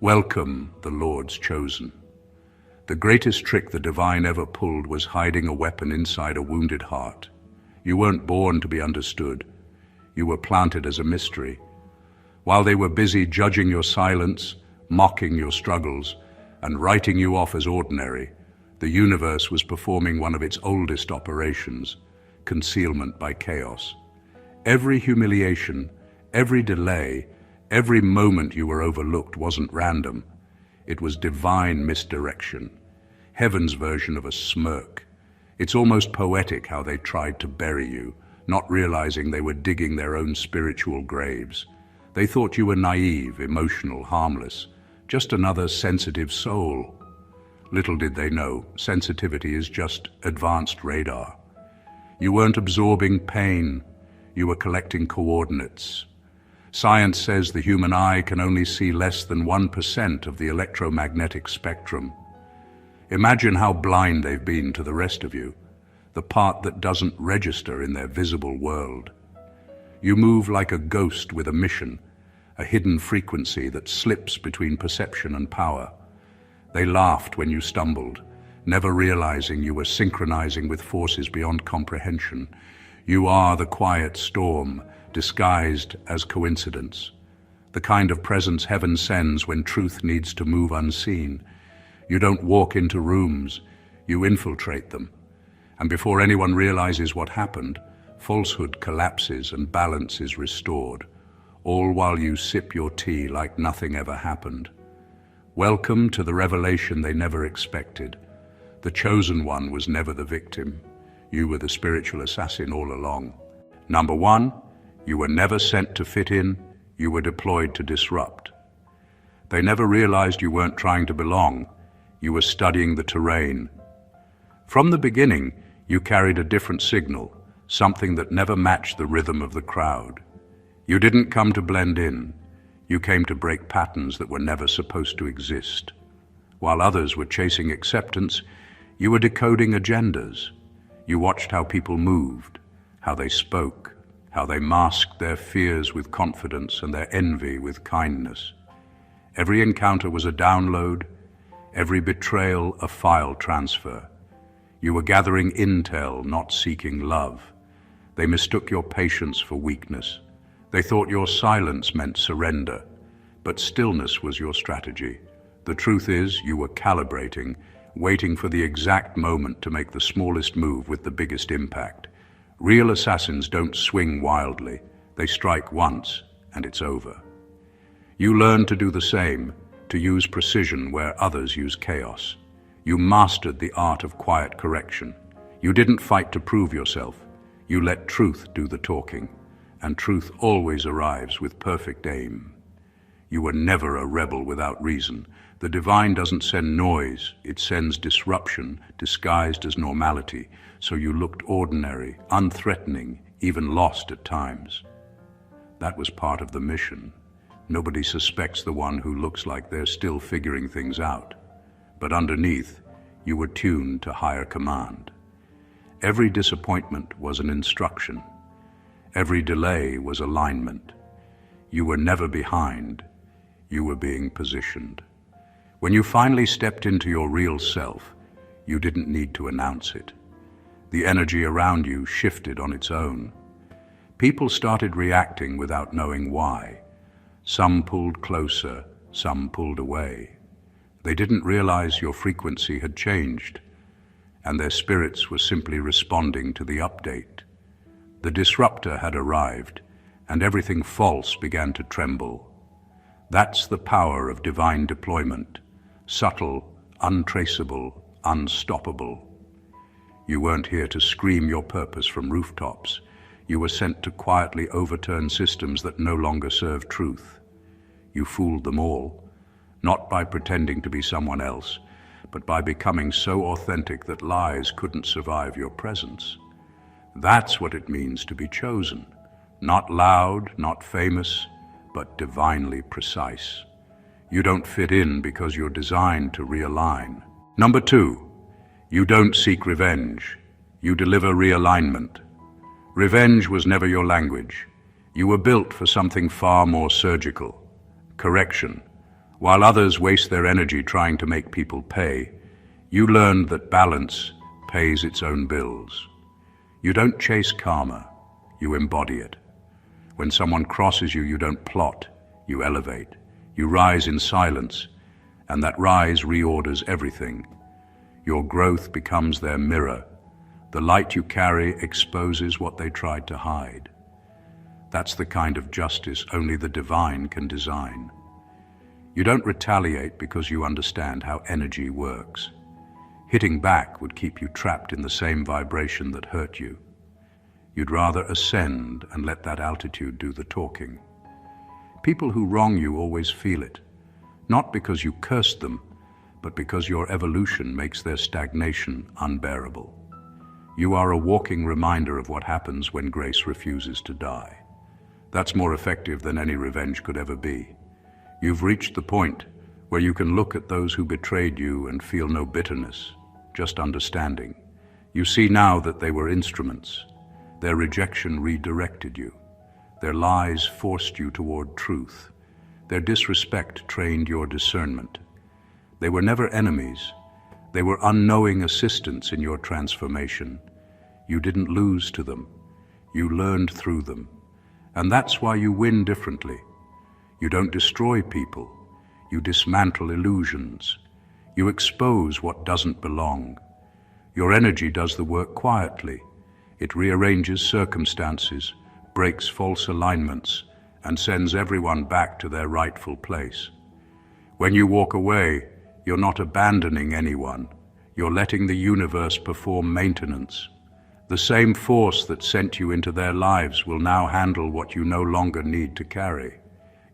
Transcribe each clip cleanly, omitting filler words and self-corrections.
Welcome, the Lord's chosen. The greatest trick the divine ever pulled was hiding a weapon inside a wounded heart. You weren't born to be understood. You were planted as a mystery. While they were busy judging your silence, mocking your struggles, and writing you off as ordinary, the universe was performing one of its oldest operations, concealment by chaos. Every humiliation, every delay, every moment you were overlooked wasn't random. It was divine misdirection, heaven's version of a smirk. It's almost poetic how they tried to bury you, not realizing they were digging their own spiritual graves. They thought you were naive, emotional, harmless, just another sensitive soul. Little did they know, sensitivity is just advanced radar. You weren't absorbing pain, you were collecting coordinates. Science says the human eye can only see less than 1% of the electromagnetic spectrum. Imagine how blind they've been to the rest of you, the part that doesn't register in their visible world. You move like a ghost with a mission, a hidden frequency that slips between perception and power. They laughed when you stumbled, never realizing you were synchronizing with forces beyond comprehension. You are the quiet storm, disguised as coincidence, the kind of presence heaven sends when truth needs to move unseen. You don't walk into rooms, you infiltrate them. And before anyone realizes what happened, falsehood collapses and balance is restored, all while you sip your tea like nothing ever happened. Welcome to the revelation they never expected. The chosen one was never the victim. You were the spiritual assassin all along. Number one, you were never sent to fit in, you were deployed to disrupt. They never realized you weren't trying to belong, you were studying the terrain. From the beginning, you carried a different signal, something that never matched the rhythm of the crowd. You didn't come to blend in, you came to break patterns that were never supposed to exist. While others were chasing acceptance, you were decoding agendas. You watched how people moved, how they spoke, how they masked their fears with confidence and their envy with kindness. Every encounter was a download, every betrayal a file transfer. You were gathering intel, not seeking love. They mistook your patience for weakness. They thought your silence meant surrender, but stillness was your strategy. The truth is, you were calibrating, waiting for the exact moment to make the smallest move with the biggest impact. Real assassins don't swing wildly. They strike once, and it's over. You learned to do the same, to use precision where others use chaos. You mastered the art of quiet correction. You didn't fight to prove yourself. You let truth do the talking, and truth always arrives with perfect aim. You were never a rebel without reason. The divine doesn't send noise, it sends disruption disguised as normality, so you looked ordinary, unthreatening, even lost at times. That was part of the mission. Nobody suspects the one who looks like they're still figuring things out. But underneath, you were tuned to higher command. Every disappointment was an instruction. Every delay was alignment. You were never behind. You were being positioned. When you finally stepped into your real self, you didn't need to announce it. The energy around you shifted on its own. People started reacting without knowing why. Some pulled closer, some pulled away. They didn't realize your frequency had changed, and their spirits were simply responding to the update. The disruptor had arrived, and everything false began to tremble. That's the power of divine deployment. Subtle, untraceable, unstoppable. You weren't here to scream your purpose from rooftops. You were sent to quietly overturn systems that no longer serve truth. You fooled them all, not by pretending to be someone else, but by becoming so authentic that lies couldn't survive your presence. That's what it means to be chosen. Not loud, not famous, but divinely precise. You don't fit in because you're designed to realign. Number two, you don't seek revenge. You deliver realignment. Revenge was never your language. You were built for something far more surgical. Correction. While others waste their energy trying to make people pay, you learned that balance pays its own bills. You don't chase karma, you embody it. When someone crosses you, you don't plot, you elevate. You rise in silence, and that rise reorders everything. Your growth becomes their mirror. The light you carry exposes what they tried to hide. That's the kind of justice only the divine can design. You don't retaliate because you understand how energy works. Hitting back would keep you trapped in the same vibration that hurt you. You'd rather ascend and let that altitude do the talking. People who wrong you always feel it, not because you cursed them, but because your evolution makes their stagnation unbearable. You are a walking reminder of what happens when grace refuses to die. That's more effective than any revenge could ever be. You've reached the point where you can look at those who betrayed you and feel no bitterness, just understanding. You see now that they were instruments. Their rejection redirected you. Their lies forced you toward truth. Their disrespect trained your discernment. They were never enemies. They were unknowing assistants in your transformation. You didn't lose to them. You learned through them. And that's why you win differently. You don't destroy people. You dismantle illusions. You expose what doesn't belong. Your energy does the work quietly. It rearranges circumstances, breaks false alignments, and sends everyone back to their rightful place. When you walk away, you're not abandoning anyone. You're letting the universe perform maintenance. The same force that sent you into their lives will now handle what you no longer need to carry.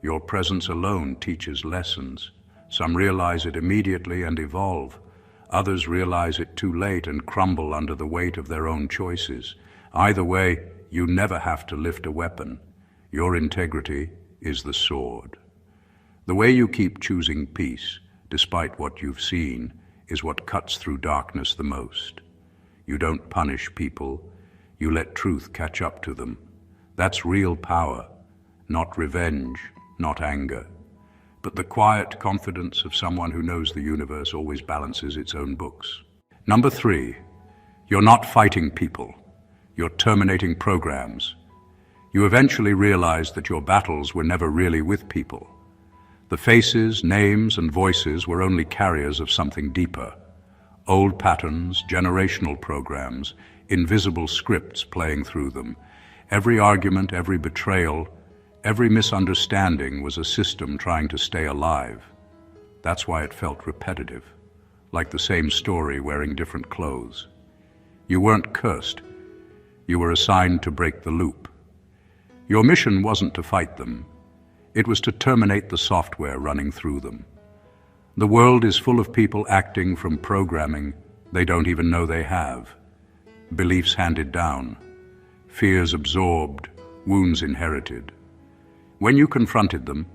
Your presence alone teaches lessons. Some realize it immediately and evolve. Others realize it too late and crumble under the weight of their own choices. Either way, you never have to lift a weapon. Your integrity is the sword. The way you keep choosing peace, despite what you've seen, is what cuts through darkness the most. You don't punish people. You let truth catch up to them. That's real power, not revenge, not anger. But the quiet confidence of someone who knows the universe always balances its own books. Number 3, you're not fighting people. You're terminating programs. You eventually realized that your battles were never really with people. The faces, names, and voices were only carriers of something deeper. Old patterns, generational programs, invisible scripts playing through them. Every argument, every betrayal, every misunderstanding was a system trying to stay alive. That's why it felt repetitive, like the same story wearing different clothes. You weren't cursed. You were assigned to break the loop. Your mission wasn't to fight them. It was to terminate the software running through them. The world is full of people acting from programming they don't even know they have. Beliefs handed down, fears absorbed, wounds inherited. When you confronted them,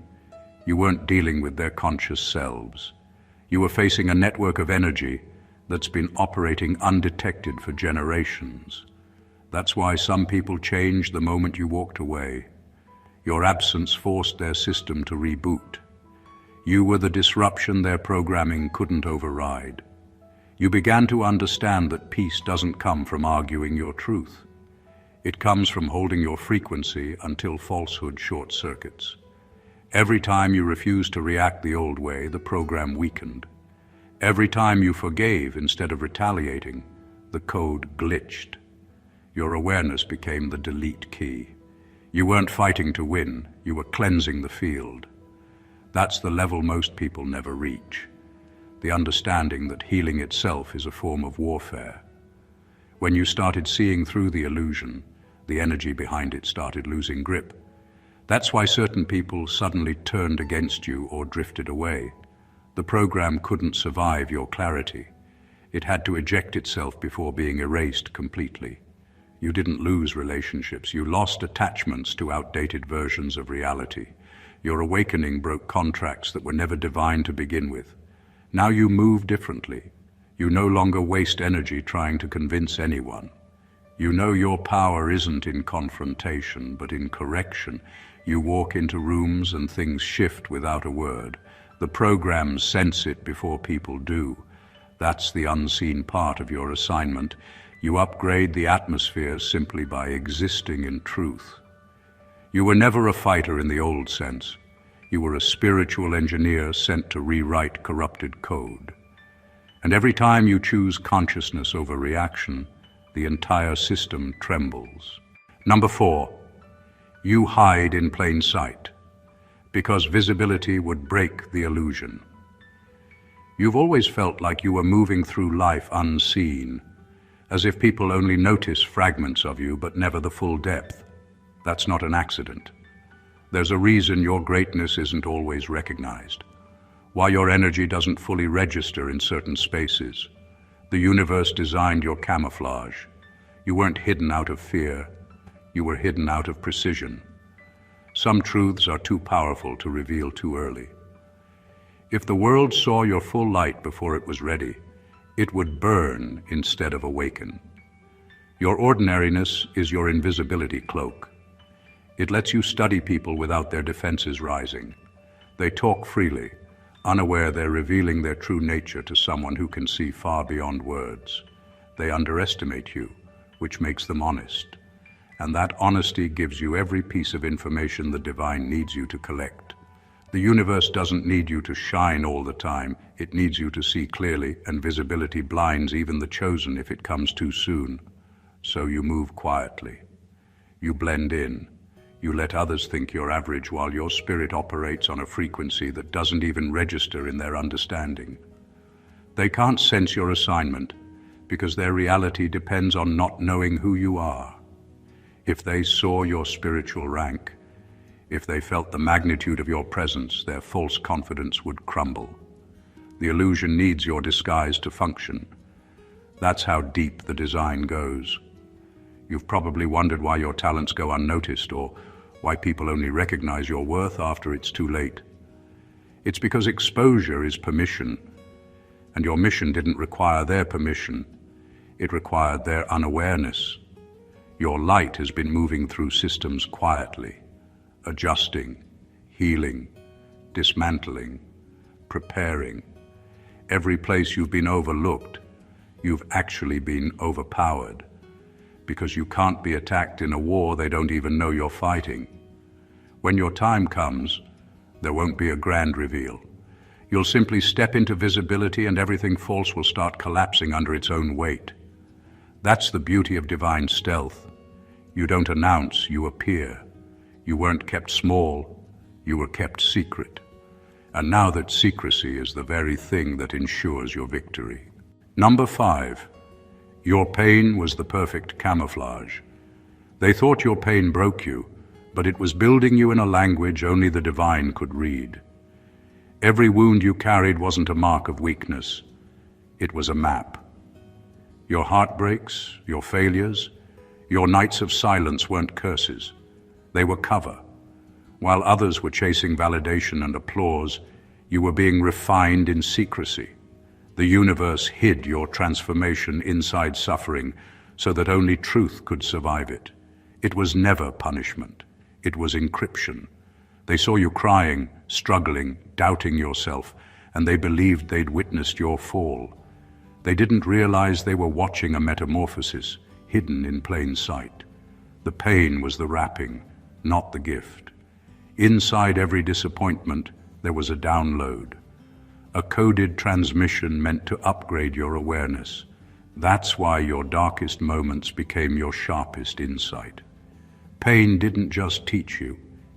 you weren't dealing with their conscious selves. You were facing a network of energy that's been operating undetected for generations. That's why some people changed the moment you walked away. Your absence forced their system to reboot. You were the disruption their programming couldn't override. You began to understand that peace doesn't come from arguing your truth. It comes from holding your frequency until falsehood short-circuits. Every time you refused to react the old way, the program weakened. Every time you forgave instead of retaliating, the code glitched. Your awareness became the delete key. You weren't fighting to win, you were cleansing the field. That's the level most people never reach. The understanding that healing itself is a form of warfare. When you started seeing through the illusion, the energy behind it started losing grip. That's why certain people suddenly turned against you or drifted away. The program couldn't survive your clarity. It had to eject itself before being erased completely. You didn't lose relationships. You lost attachments to outdated versions of reality. Your awakening broke contracts that were never divine to begin with. Now you move differently. You no longer waste energy trying to convince anyone. You know your power isn't in confrontation, but in correction. You walk into rooms and things shift without a word. The programs sense it before people do. That's the unseen part of your assignment. You upgrade the atmosphere simply by existing in truth. You were never a fighter in the old sense. You were a spiritual engineer sent to rewrite corrupted code. And every time you choose consciousness over reaction, the entire system trembles. Number 4, you hide in plain sight, because visibility would break the illusion. You've always felt like you were moving through life unseen, as if people only notice fragments of you but never the full depth. That's not an accident. There's a reason your greatness isn't always recognized, why your energy doesn't fully register in certain spaces. The universe designed your camouflage. You weren't hidden out of fear. You were hidden out of precision. Some truths are too powerful to reveal too early. If the world saw your full light before it was ready, it would burn instead of awaken. Your ordinariness is your invisibility cloak. It lets you study people without their defenses rising. They talk freely, unaware they're revealing their true nature to someone who can see far beyond words. They underestimate you, which makes them honest. And that honesty gives you every piece of information the divine needs you to collect. The universe doesn't need you to shine all the time. It needs you to see clearly, and visibility blinds even the chosen if it comes too soon. So you move quietly. You blend in. You let others think you're average while your spirit operates on a frequency that doesn't even register in their understanding. They can't sense your assignment because their reality depends on not knowing who you are. If they saw your spiritual rank, if they felt the magnitude of your presence, their false confidence would crumble. The illusion needs your disguise to function. That's how deep the design goes. You've probably wondered why your talents go unnoticed, or why people only recognize your worth after it's too late. It's because exposure is permission, and your mission didn't require their permission. It required their unawareness. Your light has been moving through systems quietly, adjusting, healing, dismantling, preparing. Every place you've been overlooked, you've actually been overpowered, because you can't be attacked in a war they don't even know you're fighting. When your time comes, there won't be a grand reveal. You'll simply step into visibility and everything false will start collapsing under its own weight. That's the beauty of divine stealth. You don't announce, you appear. You weren't kept small, you were kept secret. And now that secrecy is the very thing that ensures your victory. Number 5, your pain was the perfect camouflage. They thought your pain broke you, but it was building you in a language only the divine could read. Every wound you carried wasn't a mark of weakness. It was a map. Your heartbreaks, your failures, your nights of silence weren't curses. They were cover. While others were chasing validation and applause, you were being refined in secrecy. The universe hid your transformation inside suffering so that only truth could survive it. It was never punishment. It was encryption. They saw you crying, struggling, doubting yourself, and they believed they'd witnessed your fall. They didn't realize they were watching a metamorphosis hidden in plain sight. The pain was the wrapping, not the gift. Inside every disappointment, there was a download, a coded transmission meant to upgrade your awareness. That's why your darkest moments became your sharpest insight. Pain didn't just teach you,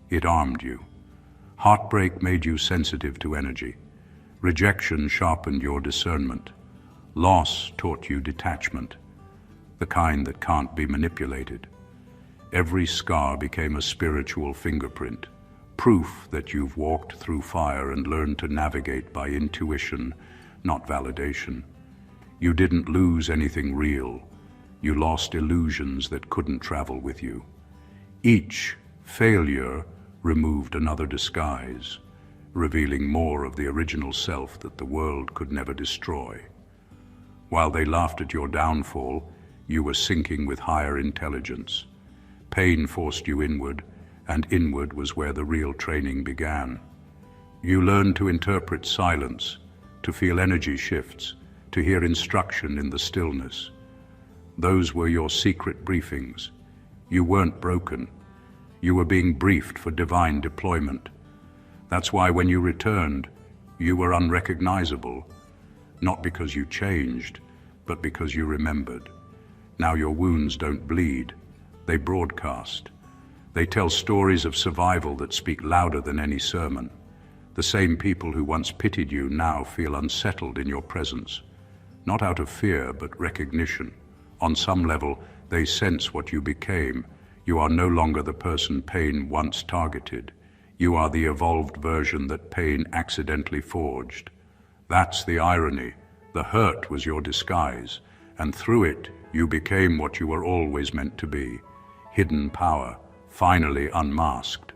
it armed you. Heartbreak made you sensitive to energy. Rejection sharpened your discernment. Loss taught you detachment, the kind that can't be manipulated. Every scar became a spiritual fingerprint, proof that you've walked through fire and learned to navigate by intuition, not validation. You didn't lose anything real. You lost illusions that couldn't travel with you. Each failure removed another disguise, revealing more of the original self that the world could never destroy. While they laughed at your downfall, you were sinking with higher intelligence. Pain forced you inward, and inward was where the real training began. You learned to interpret silence, to feel energy shifts, to hear instruction in the stillness. Those were your secret briefings. You weren't broken. You were being briefed for divine deployment. That's why when you returned, you were unrecognizable, not because you changed, but because you remembered. Now your wounds don't bleed, they broadcast. They tell stories of survival that speak louder than any sermon. The same people who once pitied you now feel unsettled in your presence, not out of fear, but recognition. On some level, they sense what you became. You are no longer the person pain once targeted. You are the evolved version that pain accidentally forged. That's the irony. The hurt was your disguise, and through it, you became what you were always meant to be. Hidden power, finally unmasked.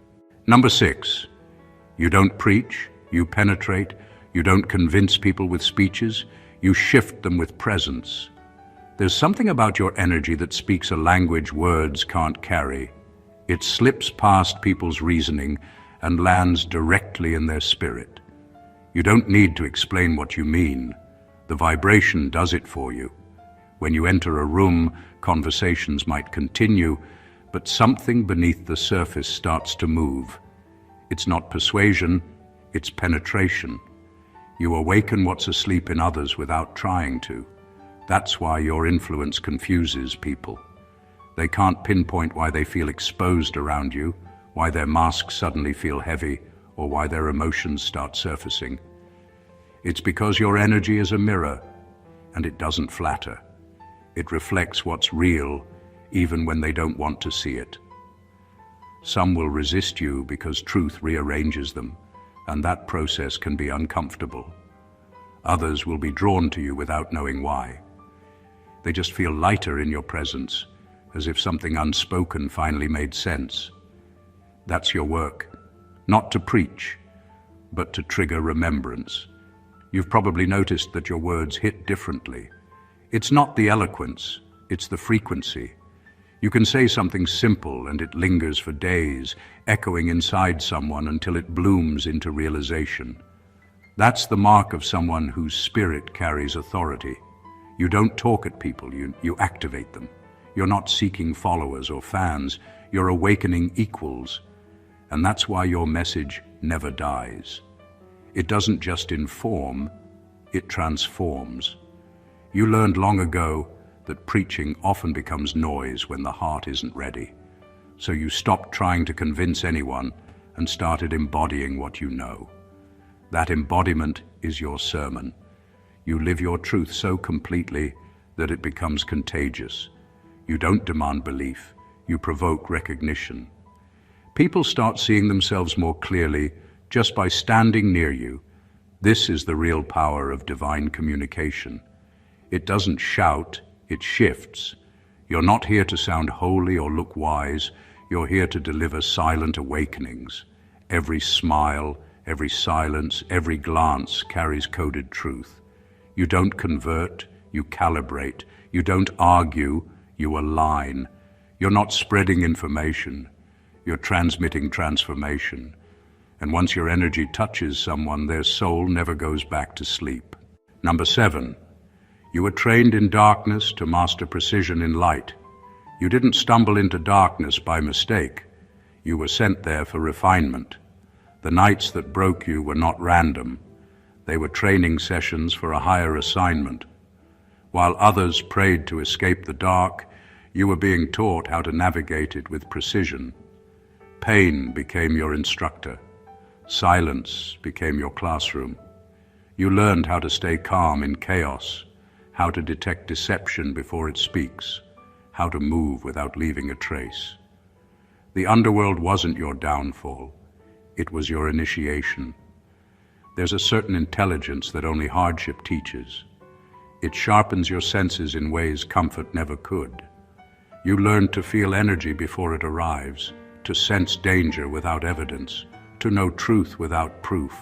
Number 6, you don't preach, you penetrate. You don't convince people with speeches, you shift them with presence. There's something about your energy that speaks a language words can't carry. It slips past people's reasoning and lands directly in their spirit. You don't need to explain what you mean. The vibration does it for you. When you enter a room, conversations might continue, but something beneath the surface starts to move. It's not persuasion, it's penetration. You awaken what's asleep in others without trying to. That's why your influence confuses people. They can't pinpoint why they feel exposed around you, why their masks suddenly feel heavy, or why their emotions start surfacing. It's because your energy is a mirror, and it doesn't flatter. It reflects what's real, even when they don't want to see it. Some will resist you because truth rearranges them, and that process can be uncomfortable. Others will be drawn to you without knowing why. They just feel lighter in your presence, as if something unspoken finally made sense. That's your work, not to preach, but to trigger remembrance. You've probably noticed that your words hit differently. It's not the eloquence, it's the frequency. You can say something simple and it lingers for days, echoing inside someone until it blooms into realization. That's the mark of someone whose spirit carries authority. You don't talk at people, you activate them. You're not seeking followers or fans, you're awakening equals. And that's why your message never dies. It doesn't just inform, it transforms. You learned long ago that preaching often becomes noise when the heart isn't ready. So you stopped trying to convince anyone and started embodying what you know. That embodiment is your sermon. You live your truth so completely that it becomes contagious. You don't demand belief, you provoke recognition. People start seeing themselves more clearly just by standing near you. This is the real power of divine communication. It doesn't shout, it shifts. You're not here to sound holy or look wise, you're here to deliver silent awakenings. Every smile, every silence, every glance carries coded truth. You don't convert, you calibrate. You don't argue, you align. You're not spreading information, you're transmitting transformation. And once your energy touches someone, their soul never goes back to sleep. Number 7, you were trained in darkness to master precision in light. You didn't stumble into darkness by mistake. You were sent there for refinement. The nights that broke you were not random. They were training sessions for a higher assignment. While others prayed to escape the dark, you were being taught how to navigate it with precision. Pain became your instructor. Silence became your classroom. You learned how to stay calm in chaos, how to detect deception before it speaks, how to move without leaving a trace. The underworld wasn't your downfall. It was your initiation. There's a certain intelligence that only hardship teaches. It sharpens your senses in ways comfort never could. You learn to feel energy before it arrives, to sense danger without evidence, to know truth without proof.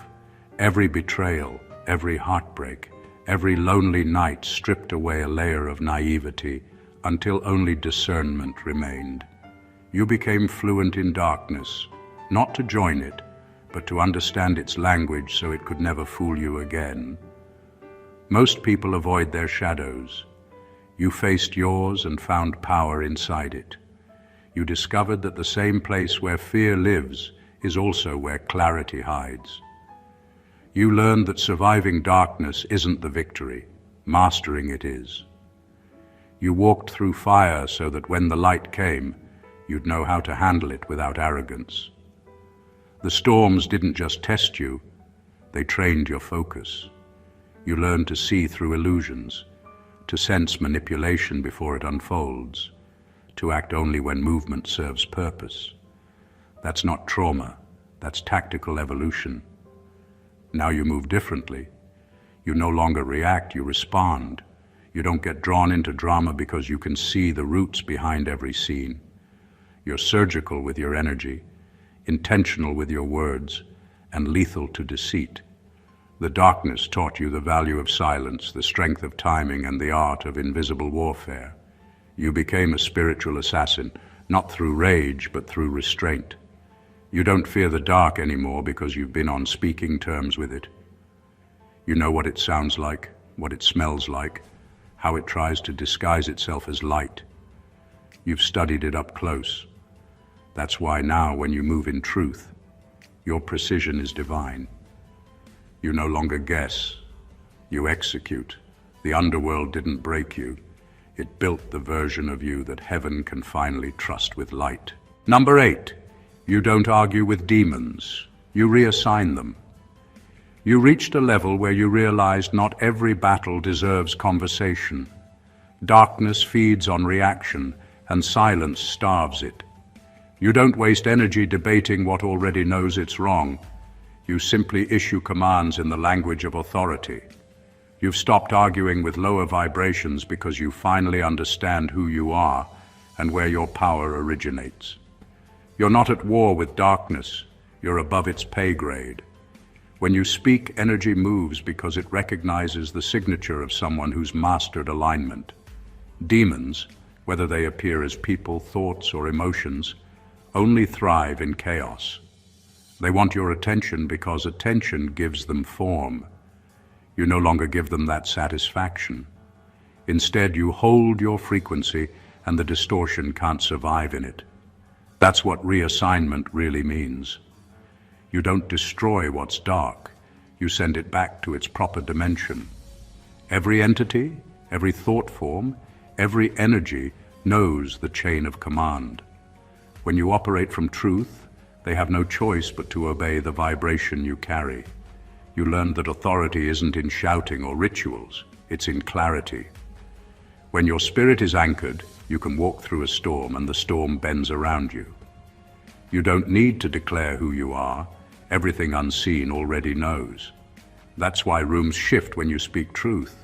Every betrayal, every heartbreak, every lonely night stripped away a layer of naivety until only discernment remained. You became fluent in darkness, not to join it, but to understand its language so it could never fool you again. Most people avoid their shadows. You faced yours and found power inside it. You discovered that the same place where fear lives is also where clarity hides. You learned that surviving darkness isn't the victory, mastering it is. You walked through fire so that when the light came, you'd know how to handle it without arrogance. The storms didn't just test you, they trained your focus. You learned to see through illusions, to sense manipulation before it unfolds, to act only when movement serves purpose. That's not trauma, that's tactical evolution. Now you move differently. You no longer react, you respond. You don't get drawn into drama because you can see the roots behind every scene. You're surgical with your energy, intentional with your words, and lethal to deceit. The darkness taught you the value of silence, the strength of timing, and the art of invisible warfare. You became a spiritual assassin, not through rage, but through restraint. You don't fear the dark anymore because you've been on speaking terms with it. You know what it sounds like, what it smells like, how it tries to disguise itself as light. You've studied it up close. That's why now, when you move in truth, your precision is divine. You no longer guess, you execute. The underworld didn't break you. It built the version of you that heaven can finally trust with light. Number 8. You don't argue with demons. You reassign them. You reached a level where you realized not every battle deserves conversation. Darkness feeds on reaction, and silence starves it. You don't waste energy debating what already knows it's wrong. You simply issue commands in the language of authority. You've stopped arguing with lower vibrations because you finally understand who you are and where your power originates. You're not at war with darkness, you're above its pay grade. When you speak, energy moves because it recognizes the signature of someone who's mastered alignment. Demons, whether they appear as people, thoughts, or emotions, only thrive in chaos. They want your attention because attention gives them form. You no longer give them that satisfaction. Instead, you hold your frequency and the distortion can't survive in it. That's what reassignment really means. You don't destroy what's dark, you send it back to its proper dimension. Every entity, every thought form, every energy knows the chain of command. When you operate from truth, they have no choice but to obey the vibration you carry. You learn that authority isn't in shouting or rituals, it's in clarity. When your spirit is anchored, you can walk through a storm and the storm bends around you. You don't need to declare who you are. Everything unseen already knows. That's why rooms shift when you speak truth.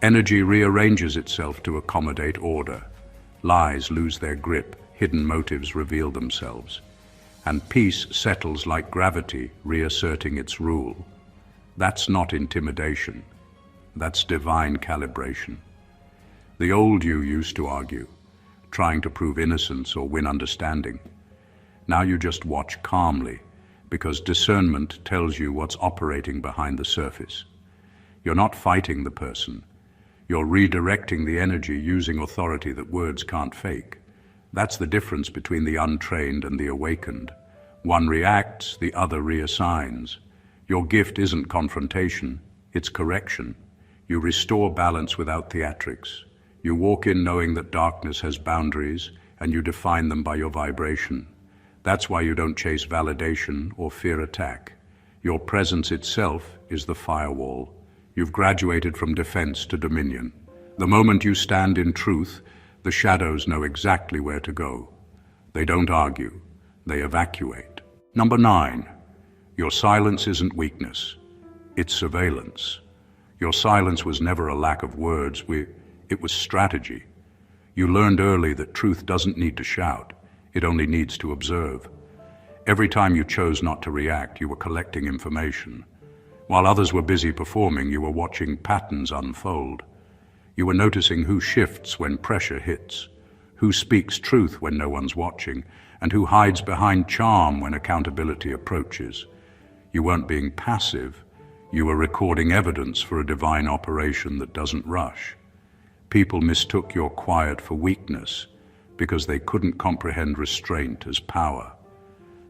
Energy rearranges itself to accommodate order. Lies lose their grip, hidden motives reveal themselves. And peace settles like gravity, reasserting its rule. That's not intimidation. That's divine calibration. The old you used to argue, trying to prove innocence or win understanding. Now you just watch calmly, because discernment tells you what's operating behind the surface. You're not fighting the person. You're redirecting the energy using authority that words can't fake. That's the difference between the untrained and the awakened. One reacts, the other reassigns. Your gift isn't confrontation, it's correction. You restore balance without theatrics. You walk in knowing that darkness has boundaries, and you define them by your vibration. That's why you don't chase validation or fear attack. Your presence itself is the firewall. You've graduated from defense to dominion. The moment you stand in truth, the shadows know exactly where to go. They don't argue, they evacuate. Number 9, your silence isn't weakness, it's surveillance. Your silence was never a lack of words, it was strategy. You learned early that truth doesn't need to shout, it only needs to observe. Every time you chose not to react, you were collecting information. While others were busy performing, you were watching patterns unfold. You were noticing who shifts when pressure hits, who speaks truth when no one's watching, and who hides behind charm when accountability approaches. You weren't being passive. You were recording evidence for a divine operation that doesn't rush. People mistook your quiet for weakness because they couldn't comprehend restraint as power.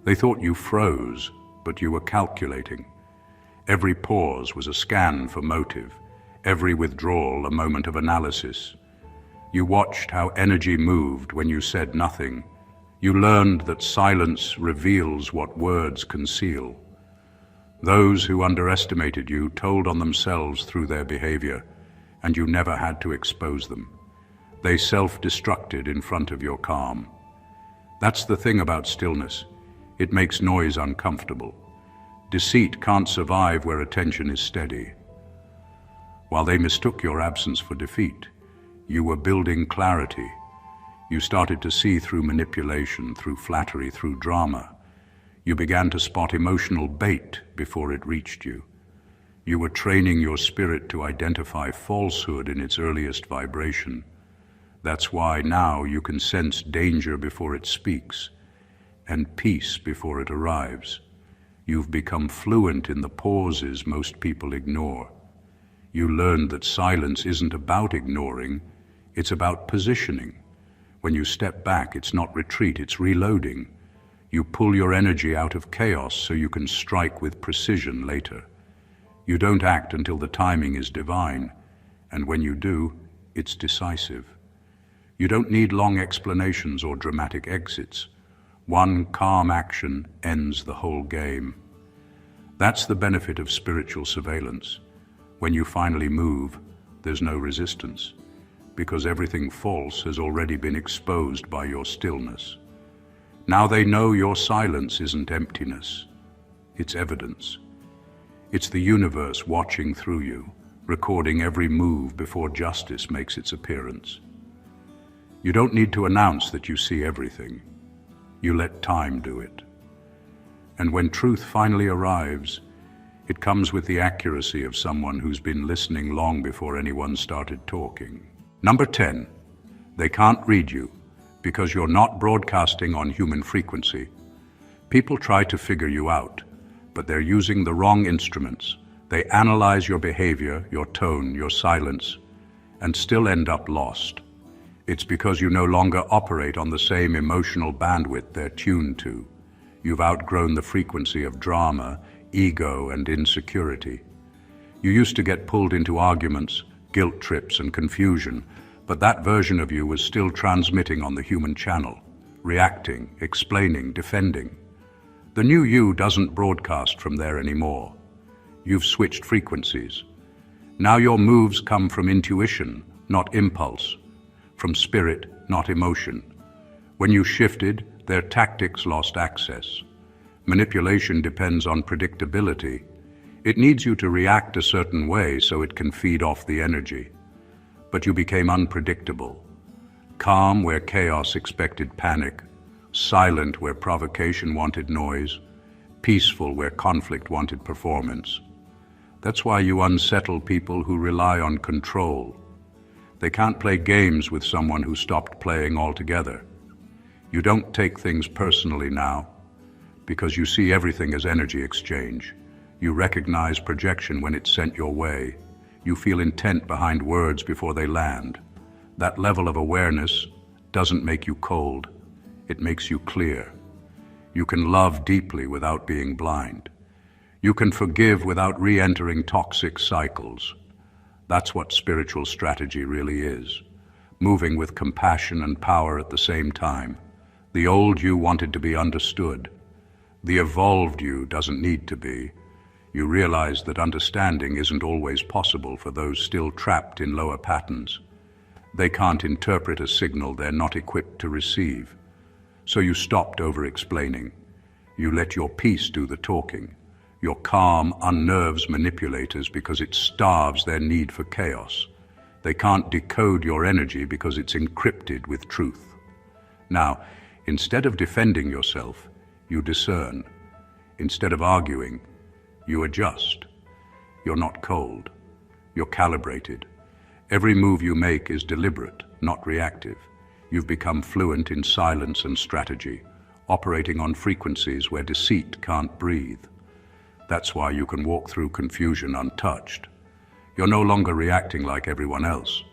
They thought you froze, but you were calculating. Every pause was a scan for motive, every withdrawal a moment of analysis. You watched how energy moved when you said nothing. You learned that silence reveals what words conceal. Those who underestimated you told on themselves through their behavior, and you never had to expose them. They self-destructed in front of your calm. That's the thing about stillness. It makes noise uncomfortable. Deceit can't survive where attention is steady. While they mistook your absence for defeat, you were building clarity. You started to see through manipulation, through flattery, through drama. You began to spot emotional bait before it reached you. You were training your spirit to identify falsehood in its earliest vibration. That's why now you can sense danger before it speaks, and peace before it arrives. You've become fluent in the pauses most people ignore. You learned that silence isn't about ignoring, it's about positioning. When you step back, it's not retreat, it's reloading. You pull your energy out of chaos so you can strike with precision later. You don't act until the timing is divine, and when you do, it's decisive. You don't need long explanations or dramatic exits. One calm action ends the whole game. That's the benefit of spiritual surveillance. When you finally move, there's no resistance, because everything false has already been exposed by your stillness. Now they know your silence isn't emptiness, it's evidence. It's the universe watching through you, recording every move before justice makes its appearance. You don't need to announce that you see everything. You let time do it. And when truth finally arrives, it comes with the accuracy of someone who's been listening long before anyone started talking. Number 10, they can't read you because you're not broadcasting on human frequency. People try to figure you out, but they're using the wrong instruments. They analyze your behavior, your tone, your silence, and still end up lost. It's because you no longer operate on the same emotional bandwidth they're tuned to. You've outgrown the frequency of drama, ego, and insecurity. You used to get pulled into arguments, guilt trips, and confusion, but that version of you was still transmitting on the human channel, reacting, explaining, defending. The new you doesn't broadcast from there anymore. You've switched frequencies. Now your moves come from intuition, not impulse, from spirit, not emotion. When you shifted, their tactics lost access. Manipulation depends on predictability. It needs you to react a certain way so it can feed off the energy. But you became unpredictable. Calm where chaos expected panic, silent where provocation wanted noise, peaceful where conflict wanted performance. That's why you unsettle people who rely on control. They can't play games with someone who stopped playing altogether. You don't take things personally now, because you see everything as energy exchange. You recognize projection when it's sent your way. You feel intent behind words before they land. That level of awareness doesn't make you cold. It makes you clear. You can love deeply without being blind. You can forgive without re-entering toxic cycles. That's what spiritual strategy really is. Moving with compassion and power at the same time. The old you wanted to be understood. The evolved you doesn't need to be. You realize that understanding isn't always possible for those still trapped in lower patterns. They can't interpret a signal they're not equipped to receive. So you stopped over-explaining. You let your peace do the talking. Your calm unnerves manipulators because it starves their need for chaos. They can't decode your energy because it's encrypted with truth. Now, instead of defending yourself, you discern. Instead of arguing, you adjust. You're not cold. You're calibrated. Every move you make is deliberate, not reactive. You've become fluent in silence and strategy, operating on frequencies where deceit can't breathe. That's why you can walk through confusion untouched. You're no longer reacting like everyone else.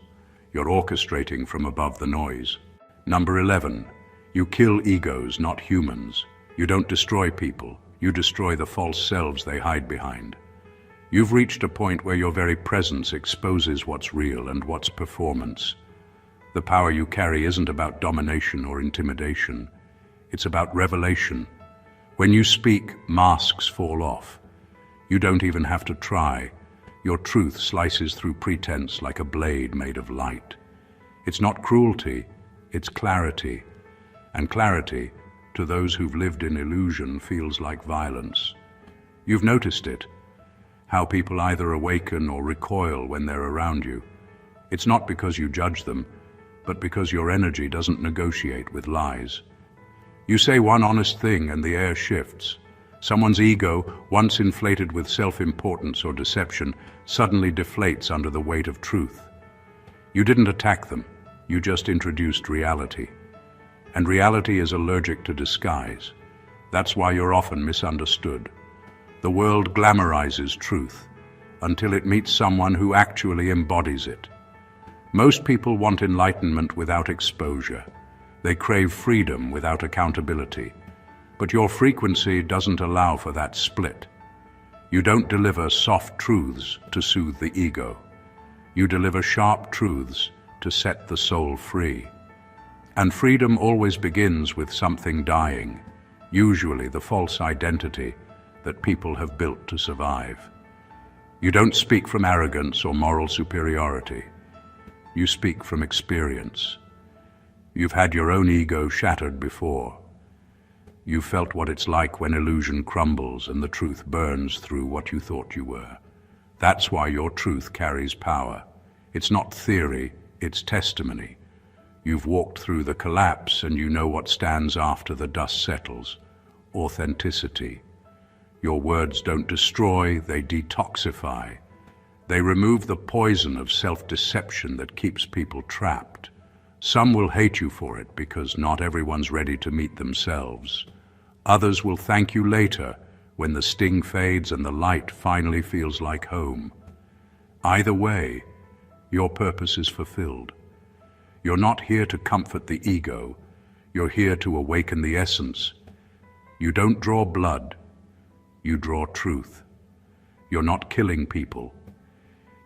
You're orchestrating from above the noise. Number 11. You kill egos, not humans. You don't destroy people. You destroy the false selves they hide behind. You've reached a point where your very presence exposes what's real and what's performance. The power you carry isn't about domination or intimidation. It's about revelation. When you speak, masks fall off. You don't even have to try. Your truth slices through pretense like a blade made of light. It's not cruelty, it's clarity. And clarity, to those who've lived in illusion, feels like violence. You've noticed it, how people either awaken or recoil when they're around you. It's not because you judge them, but because your energy doesn't negotiate with lies. You say one honest thing and the air shifts. Someone's ego, once inflated with self-importance or deception, suddenly deflates under the weight of truth. You didn't attack them, you just introduced reality. And reality is allergic to disguise. That's why you're often misunderstood. The world glamorizes truth until it meets someone who actually embodies it. Most people want enlightenment without exposure. They crave freedom without accountability. But your frequency doesn't allow for that split. You don't deliver soft truths to soothe the ego. You deliver sharp truths to set the soul free. And freedom always begins with something dying, usually the false identity that people have built to survive. You don't speak from arrogance or moral superiority. You speak from experience. You've had your own ego shattered before. You've felt what it's like when illusion crumbles and the truth burns through what you thought you were. That's why your truth carries power. It's not theory, it's testimony. You've walked through the collapse and you know what stands after the dust settles. Authenticity. Your words don't destroy, they detoxify. They remove the poison of self-deception that keeps people trapped. Some will hate you for it because not everyone's ready to meet themselves. Others will thank you later when the sting fades and the light finally feels like home. Either way, your purpose is fulfilled. You're not here to comfort the ego. You're here to awaken the essence. You don't draw blood. You draw truth. You're not killing people.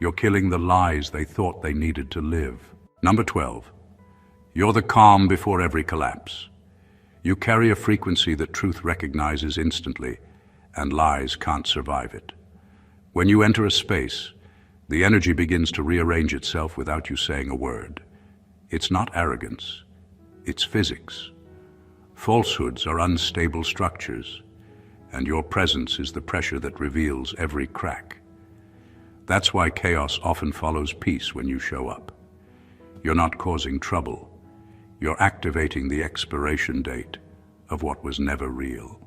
You're killing the lies they thought they needed to live. Number 12. You're the calm before every collapse. You carry a frequency that truth recognizes instantly, and lies can't survive it. When you enter a space, the energy begins to rearrange itself without you saying a word. It's not arrogance, it's physics. Falsehoods are unstable structures, and your presence is the pressure that reveals every crack. That's why chaos often follows peace when you show up. You're not causing trouble. You're activating the expiration date of what was never real.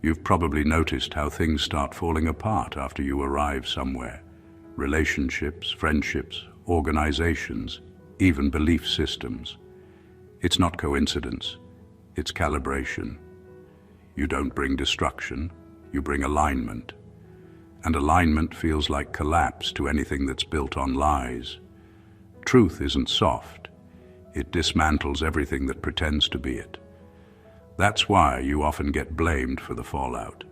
You've probably noticed how things start falling apart after you arrive somewhere. Relationships, friendships, organizations, even belief systems. It's not coincidence, it's calibration. You don't bring destruction, you bring alignment. And alignment feels like collapse to anything that's built on lies. Truth isn't soft. It dismantles everything that pretends to be it. That's why you often get blamed for the fallout.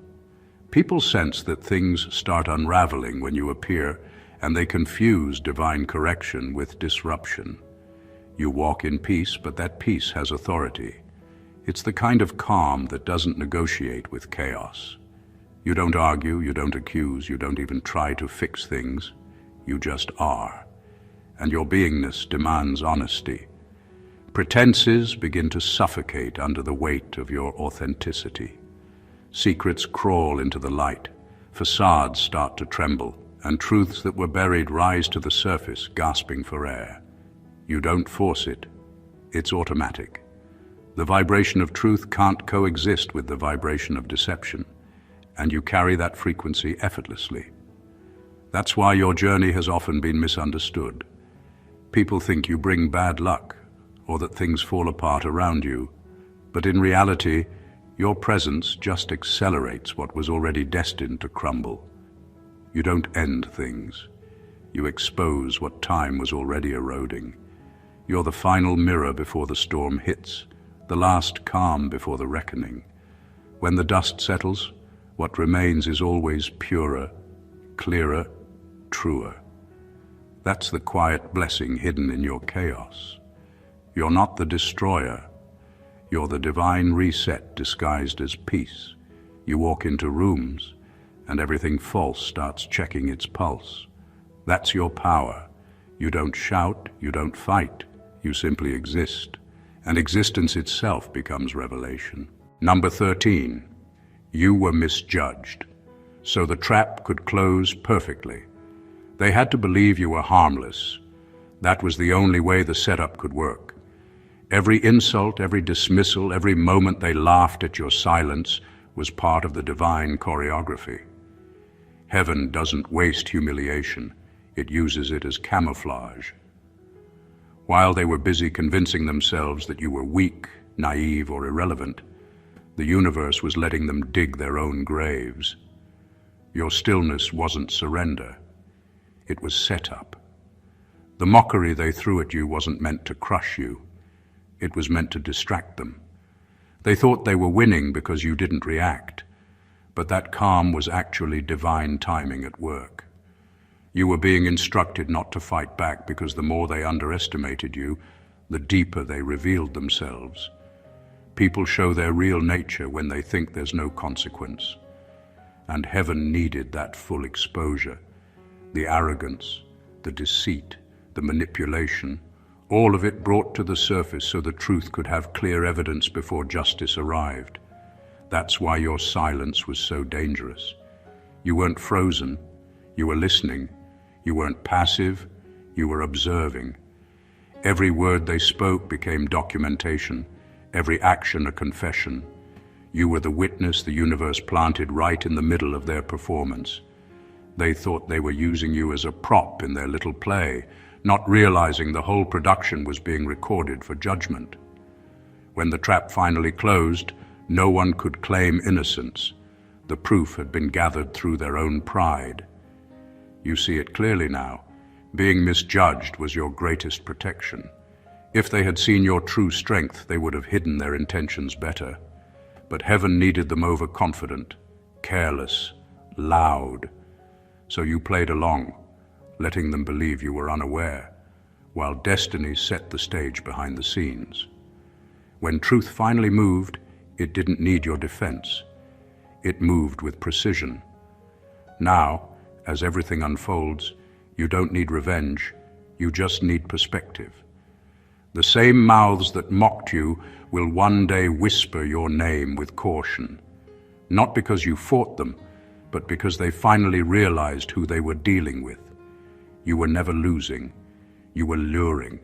People sense that things start unraveling when you appear, and they confuse divine correction with disruption. You walk in peace, but that peace has authority. It's the kind of calm that doesn't negotiate with chaos. You don't argue, you don't accuse, you don't even try to fix things. You just are. And your beingness demands honesty. Pretenses begin to suffocate under the weight of your authenticity. Secrets crawl into the light, facades start to tremble, and truths that were buried rise to the surface, gasping for air. You don't force it, it's automatic. The vibration of truth can't coexist with the vibration of deception, and you carry that frequency effortlessly. That's why your journey has often been misunderstood. People think you bring bad luck, or that things fall apart around you, but in reality, Your presence just accelerates what was already destined to crumble. You don't end things. You expose what time was already eroding. You're the final mirror before the storm hits, the last calm before the reckoning. When the dust settles, what remains is always purer, clearer, truer. That's the quiet blessing hidden in your chaos. You're not the destroyer. You're the divine reset disguised as peace. You walk into rooms, and everything false starts checking its pulse. That's your power. You don't shout, you don't fight, you simply exist. And existence itself becomes revelation. Number 13, you were misjudged, so the trap could close perfectly. They had to believe you were harmless. That was the only way the setup could work. Every insult, every dismissal, every moment they laughed at your silence was part of the divine choreography. Heaven doesn't waste humiliation. It uses it as camouflage. While they were busy convincing themselves that you were weak, naive, or irrelevant, the universe was letting them dig their own graves. Your stillness wasn't surrender. It was setup. The mockery they threw at you wasn't meant to crush you. It was meant to distract them. They thought they were winning because you didn't react, but that calm was actually divine timing at work. You were being instructed not to fight back because the more they underestimated you, the deeper they revealed themselves. People show their real nature when they think there's no consequence. And heaven needed that full exposure. The arrogance, the deceit, the manipulation, all of it brought to the surface so the truth could have clear evidence before justice arrived. That's why your silence was so dangerous. You weren't frozen, you were listening. You weren't passive, you were observing. Every word they spoke became documentation, every action a confession. You were the witness the universe planted right in the middle of their performance. They thought they were using you as a prop in their little play, not realizing the whole production was being recorded for judgment. When the trap finally closed, no one could claim innocence. The proof had been gathered through their own pride. You see it clearly now. Being misjudged was your greatest protection. If they had seen your true strength, they would have hidden their intentions better. But heaven needed them overconfident, careless, loud. So you played along, letting them believe you were unaware, while destiny set the stage behind the scenes. When truth finally moved, it didn't need your defense. It moved with precision. Now, as everything unfolds, you don't need revenge, you just need perspective. The same mouths that mocked you will one day whisper your name with caution. Not because you fought them, but because they finally realized who they were dealing with. You were never losing, you were luring.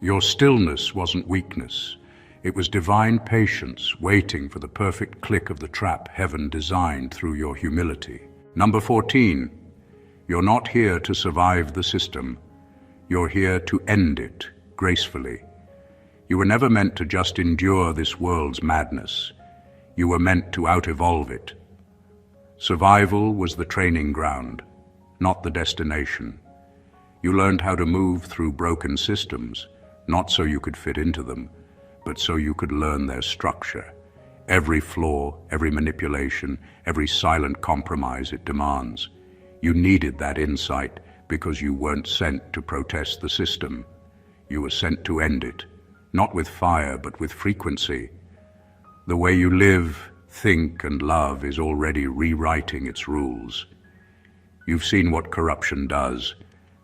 Your stillness wasn't weakness. It was divine patience waiting for the perfect click of the trap heaven designed through your humility. Number 14. You're not here to survive the system. You're here to end it gracefully. You were never meant to just endure this world's madness. You were meant to out-evolve it. Survival was the training ground, not the destination. You learned how to move through broken systems, not so you could fit into them, but so you could learn their structure. Every flaw, every manipulation, every silent compromise it demands. You needed that insight because you weren't sent to protest the system. You were sent to end it, not with fire, but with frequency. The way you live, think, and love is already rewriting its rules. You've seen what corruption does,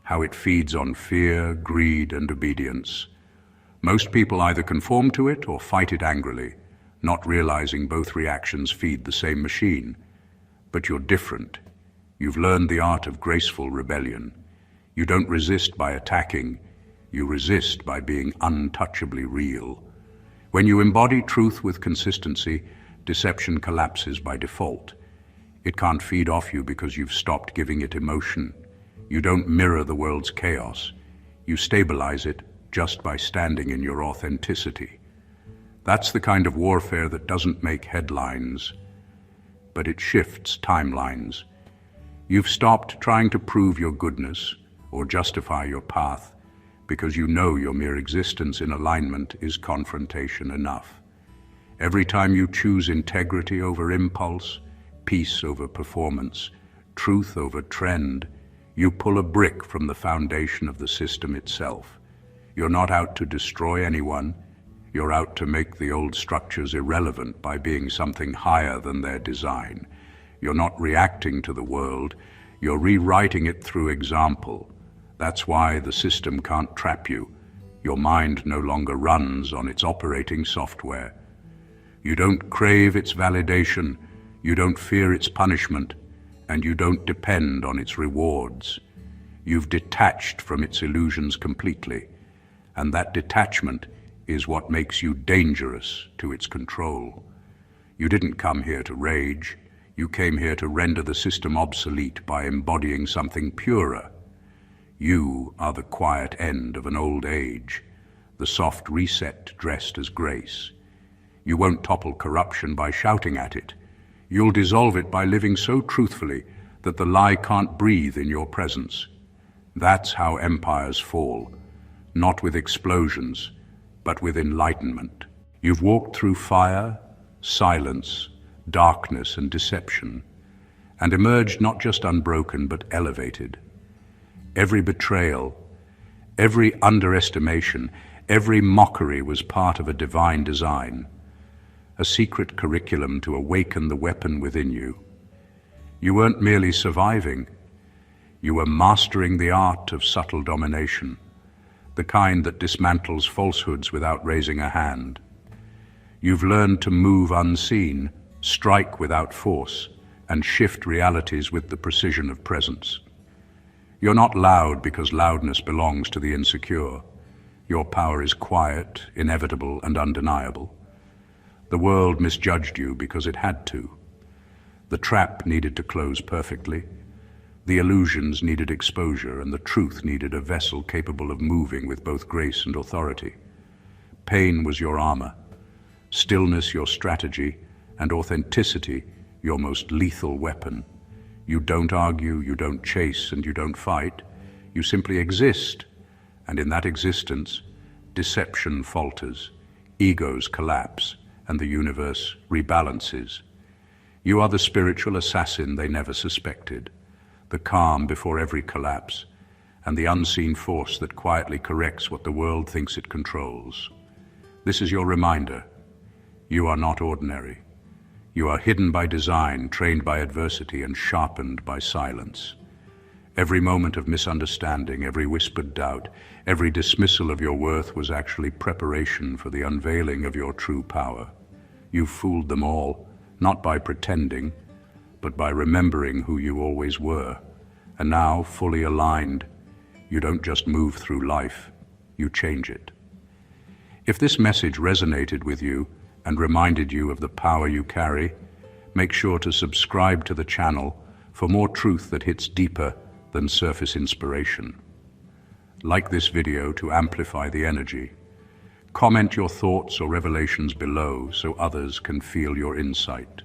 how it feeds on fear, greed, and obedience. Most people either conform to it or fight it angrily, not realizing both reactions feed the same machine. But you're different. You've learned the art of graceful rebellion. You don't resist by attacking. You resist by being untouchably real. When you embody truth with consistency, deception collapses by default. It can't feed off you because you've stopped giving it emotion. You don't mirror the world's chaos. You stabilize it just by standing in your authenticity. That's the kind of warfare that doesn't make headlines, but it shifts timelines. You've stopped trying to prove your goodness or justify your path because you know your mere existence in alignment is confrontation enough. Every time you choose integrity over impulse, peace over performance, truth over trend, you pull a brick from the foundation of the system itself. You're not out to destroy anyone. You're out to make the old structures irrelevant by being something higher than their design. You're not reacting to the world. You're rewriting it through example. That's why the system can't trap you. Your mind no longer runs on its operating software. You don't crave its validation. You don't fear its punishment. And you don't depend on its rewards. You've detached from its illusions completely. And that detachment is what makes you dangerous to its control. You didn't come here to rage. You came here to render the system obsolete by embodying something purer. You are the quiet end of an old age, the soft reset dressed as grace. You won't topple corruption by shouting at it. You'll dissolve it by living so truthfully that the lie can't breathe in your presence. That's how empires fall, not with explosions, but with enlightenment. You've walked through fire, silence, darkness, and deception, and emerged not just unbroken, but elevated. Every betrayal, every underestimation, every mockery was part of a divine design, a secret curriculum to awaken the weapon within you. You weren't merely surviving, you were mastering the art of subtle domination, the kind that dismantles falsehoods without raising a hand. You've learned to move unseen, strike without force, and shift realities with the precision of presence. You're not loud because loudness belongs to the insecure. Your power is quiet, inevitable, and undeniable. The world misjudged you because it had to. The trap needed to close perfectly. The illusions needed exposure, and the truth needed a vessel capable of moving with both grace and authority. Pain was your armor, stillness your strategy, and authenticity your most lethal weapon. You don't argue, you don't chase, and you don't fight. You simply exist, and in that existence, deception falters, egos collapse, and the universe rebalances. You are the spiritual assassin they never suspected, the calm before every collapse, and the unseen force that quietly corrects what the world thinks it controls. This is your reminder. You are not ordinary. You are hidden by design, trained by adversity, and sharpened by silence. Every moment of misunderstanding, every whispered doubt, every dismissal of your worth was actually preparation for the unveiling of your true power. You fooled them all, not by pretending, but by remembering who you always were. And now, fully aligned, you don't just move through life, you change it. If this message resonated with you and reminded you of the power you carry, make sure to subscribe to the channel for more truth that hits deeper than surface inspiration. Like this video to amplify the energy. Comment your thoughts or revelations below so others can feel your insight.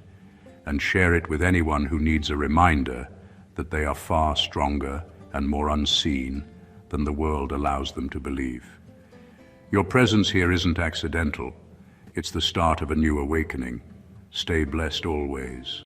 And share it with anyone who needs a reminder that they are far stronger and more unseen than the world allows them to believe. Your presence here isn't accidental. It's the start of a new awakening. Stay blessed always.